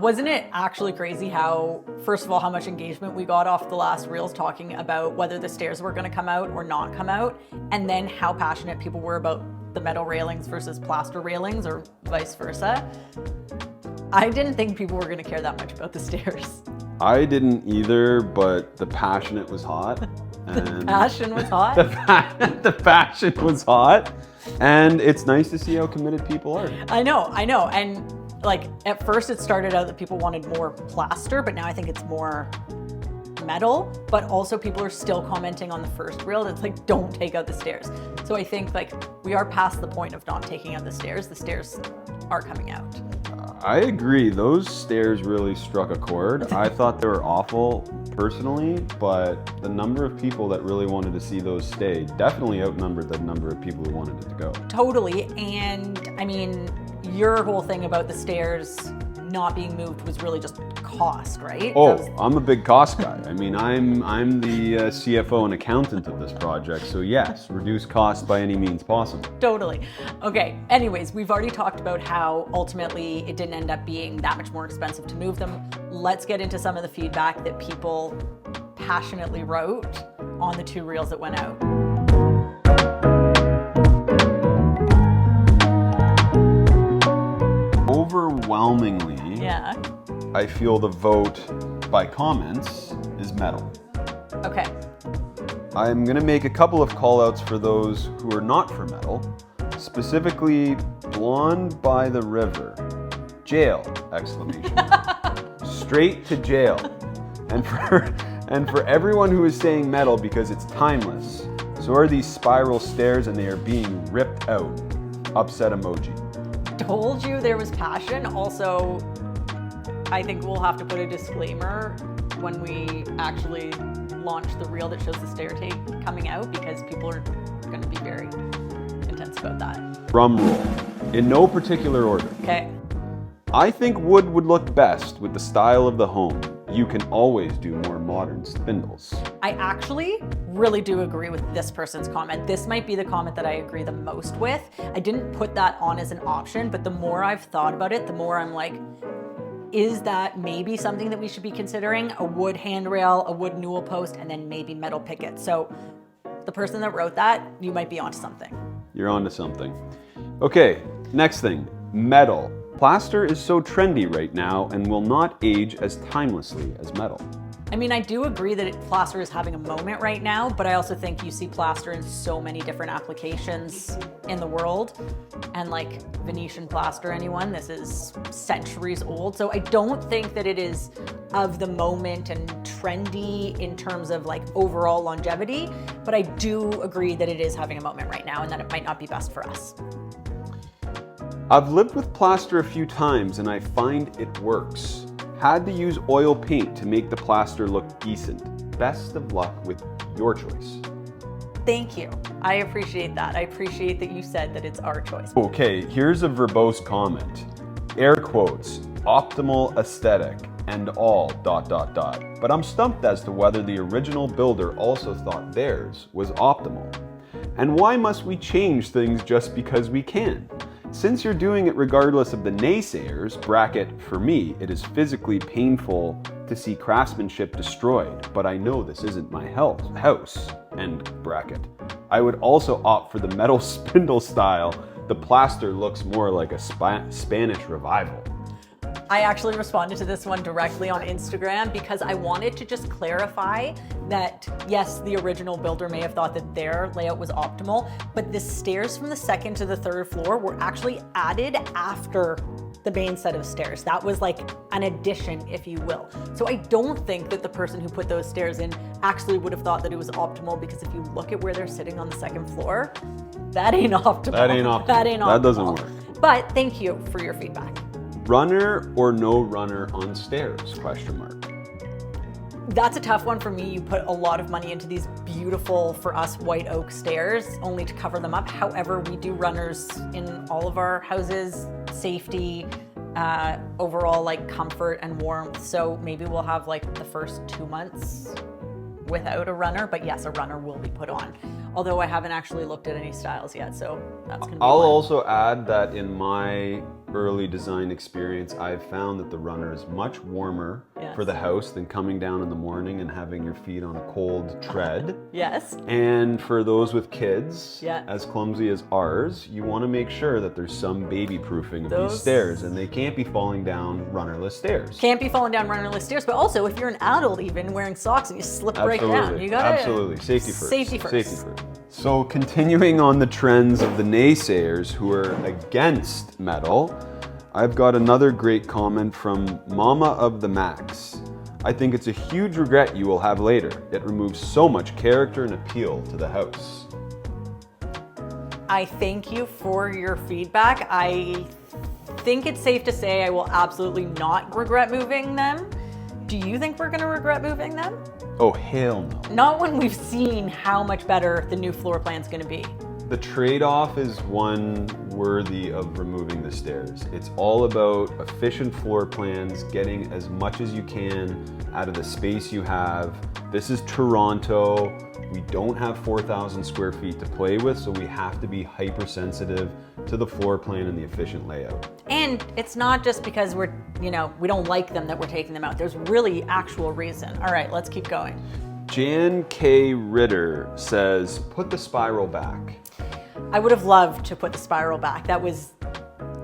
Wasn't it actually crazy how, first of all, how much engagement we got off the last reels talking about whether the stairs were going to come out or not come out, and then how passionate people were about the metal railings versus plaster railings or vice versa. I didn't think people were going to care that much about the stairs. I didn't either, but the passion was hot. The passion was hot? The passion was hot. And it's nice to see how committed people are. I know. And like at first it started out that people wanted more plaster, but now I think it's more metal, but also people are still commenting on the first reel that's like, don't take out the stairs. So I think like we are past the point of not taking out the stairs. The stairs are coming out. I agree. Those stairs really struck a chord. I thought they were awful personally, but the number of people that really wanted to see those stay definitely outnumbered the number of people who wanted it to go. Totally. And I mean, your whole thing about the stairs not being moved was really just cost, right? Oh, I'm a big cost guy. I mean, I'm the CFO and accountant of this project, so yes, reduce costs by any means possible. Totally. Okay, anyways, we've already talked about how ultimately it didn't end up being that much more expensive to move them. Let's get into some of the feedback that people passionately wrote on the 2 reels that went out. Overwhelmingly, yeah, I feel the vote by comments is metal. Okay. I'm gonna make a couple of call outs for those who are not for metal, specifically Blonde by the River. Jail, exclamation. Straight to jail. And for everyone who is saying metal because it's timeless, so are these spiral stairs and they are being ripped out. Upset emoji. Told you there was passion. Also, I think we'll have to put a disclaimer when we actually launch the reel that shows the stair tape coming out, because people are going to be very intense about that. Drum roll. In no particular order. Okay. I think wood would look best with the style of the home. You can always do more modern spindles. I actually really do agree with this person's comment. This might be the comment that I agree the most with. I didn't put that on as an option, but the more I've thought about it, the more I'm like, is that maybe something that we should be considering? A wood handrail, a wood newel post, and then maybe metal picket. So the person that wrote that, you might be onto something. You're onto something. Okay, next thing, metal. Plaster is so trendy right now and will not age as timelessly as metal. I mean, I do agree that plaster is having a moment right now, but I also think you see plaster in so many different applications in the world. And like Venetian plaster, anyone, this is centuries old. So I don't think that it is of the moment and trendy in terms of like overall longevity, but I do agree that it is having a moment right now and that it might not be best for us. I've lived with plaster a few times and I find it works. Had to use oil paint to make the plaster look decent. Best of luck with your choice. Thank you. I appreciate that. I appreciate that you said that it's our choice. Okay, here's a verbose comment. Air quotes, optimal aesthetic and all ... But I'm stumped as to whether the original builder also thought theirs was optimal. And why must we change things just because we can? Since you're doing it regardless of the naysayers, bracket, for me, it is physically painful to see craftsmanship destroyed, but I know this isn't my house, end bracket. I would also opt for the metal spindle style. The plaster looks more like a Spanish revival. I actually responded to this one directly on Instagram because I wanted to just clarify that, yes, the original builder may have thought that their layout was optimal, but the stairs from the 2nd to the 3rd floor were actually added after the main set of stairs. That was like an addition, if you will. So I don't think that the person who put those stairs in actually would have thought that it was optimal, because if you look at where they're sitting on the 2nd floor, that ain't optimal. That ain't optimal. That ain't optimal. That doesn't work. But thank you for your feedback. Runner or no runner on stairs, question mark. That's a tough one for me. You put a lot of money into these beautiful, for us, white oak stairs only to cover them up. However, we do runners in all of our houses, safety, overall like comfort and warmth. So maybe we'll have like the first 2 months without a runner, but yes, a runner will be put on. Although I haven't actually looked at any styles yet, so that's gonna be I'll one. also add that in my early design experience, I've found that the runner is much warmer for the house than coming down in the morning and having your feet on a cold tread. Yes. And for those with kids, as clumsy as ours, you want to make sure that there's some baby proofing of these stairs, and they can't be falling down runnerless stairs. Can't be falling down runnerless stairs, but also if you're an adult even wearing socks and you slip right down, you gotta... Absolutely, safety first. Safety first. Safety first. So continuing on the trends of the naysayers who are against metal, I've got another great comment from Mama of the Max. I think it's a huge regret you will have later. It removes so much character and appeal to the house. I thank you for your feedback. I think it's safe to say I will absolutely not regret moving them. Do you think we're gonna regret moving them? Oh, hell no. Not when we've seen how much better the new floor plan's gonna be. The trade-off is one worthy of removing the stairs. It's all about efficient floor plans, getting as much as you can out of the space you have. This is Toronto. We don't have 4,000 square feet to play with, so we have to be hypersensitive to the floor plan and the efficient layout. And it's not just because we don't like them that we're taking them out. There's really actual reason. All right, let's keep going. Jan K. Ritter says, put the spiral back. I would have loved to put the spiral back. That was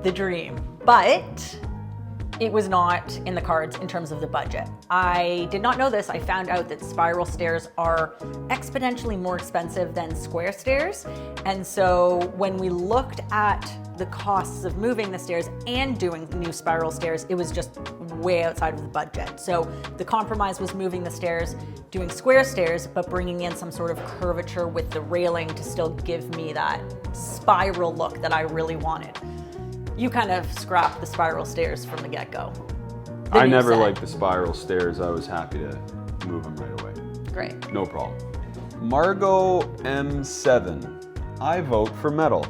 the dream, but it was not in the cards in terms of the budget. I did not know this. I found out that spiral stairs are exponentially more expensive than square stairs. And so when we looked at the costs of moving the stairs and doing new spiral stairs, it was just way outside of the budget. So the compromise was moving the stairs, doing square stairs, but bringing in some sort of curvature with the railing to still give me that spiral look that I really wanted. You kind of scrapped the spiral stairs from the get-go. I never liked the spiral stairs. I was happy to move them right away. Great. No problem. Margot M7. I vote for metal.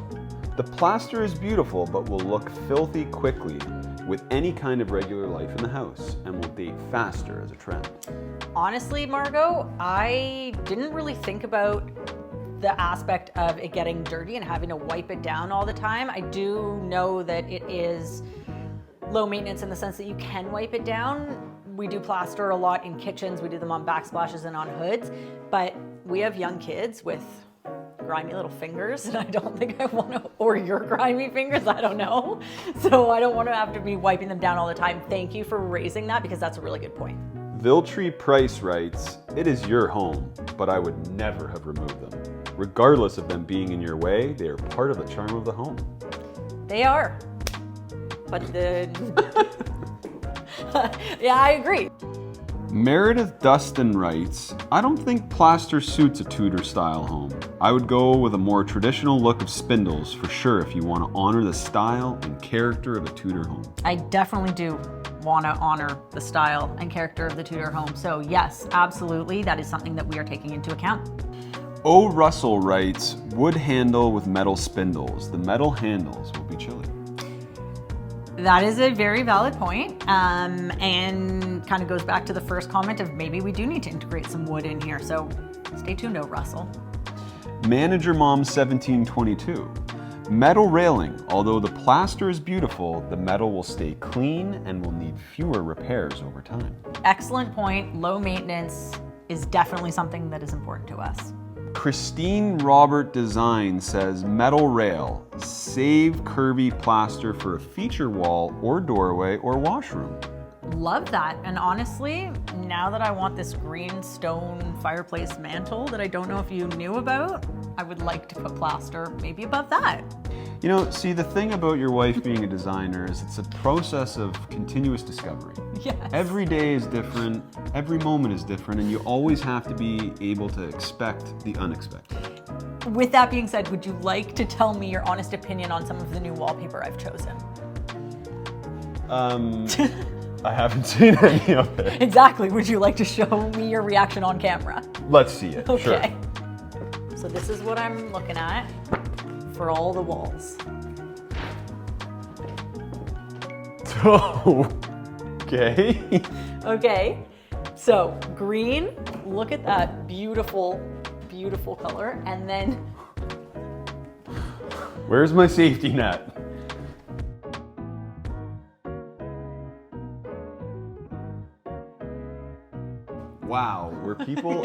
The plaster is beautiful, but will look filthy quickly with any kind of regular life in the house and will date faster as a trend. Honestly, Margot, I didn't really think about the aspect of it getting dirty and having to wipe it down all the time. I do know that it is low maintenance in the sense that you can wipe it down. We do plaster a lot in kitchens. We do them on backsplashes and on hoods, but we have young kids with grimy little fingers, and I don't think I want to, or your grimy fingers, I don't know. So I don't want to have to be wiping them down all the time. Thank you for raising that because that's a really good point. Viltry Price writes, it is your home, but I would never have removed them. Regardless of them being in your way, they are part of the charm of the home. They are. But yeah, I agree. Meredith Dustin writes, I don't think plaster suits a Tudor style home. I would go with a more traditional look of spindles for sure if you want to honor the style and character of a Tudor home. I definitely do want to honor the style and character of the Tudor home. So yes, absolutely, that is something that we are taking into account. O. Russell writes, wood handle with metal spindles. The metal handles will be chilly. That is a very valid point, and kind of goes back to the first comment of maybe we do need to integrate some wood in here. So stay tuned, O. Russell. Manager Mom 1722. Metal railing. Although the plaster is beautiful, the metal will stay clean and will need fewer repairs over time. Excellent point. Low maintenance is definitely something that is important to us. Christine Robert Design says metal rail, save curvy plaster for a feature wall or doorway or washroom. Love that. And honestly, now that I want this green stone fireplace mantle that I don't know if you knew about, I would like to put plaster maybe above that. You know, see, the thing about your wife being a designer is it's a process of continuous discovery. Yes. Every day is different, every moment is different, and you always have to be able to expect the unexpected. With that being said, would you like to tell me your honest opinion on some of the new wallpaper I've chosen? I haven't seen any of it. Exactly. Would you like to show me your reaction on camera? Let's see it, Okay. Sure. So this is what I'm looking at for all the walls. Okay. Okay, so green, look at that beautiful, beautiful color. And then, Where's my safety net? Wow, were people...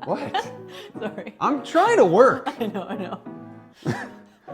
What? Sorry. I'm trying to work. I know.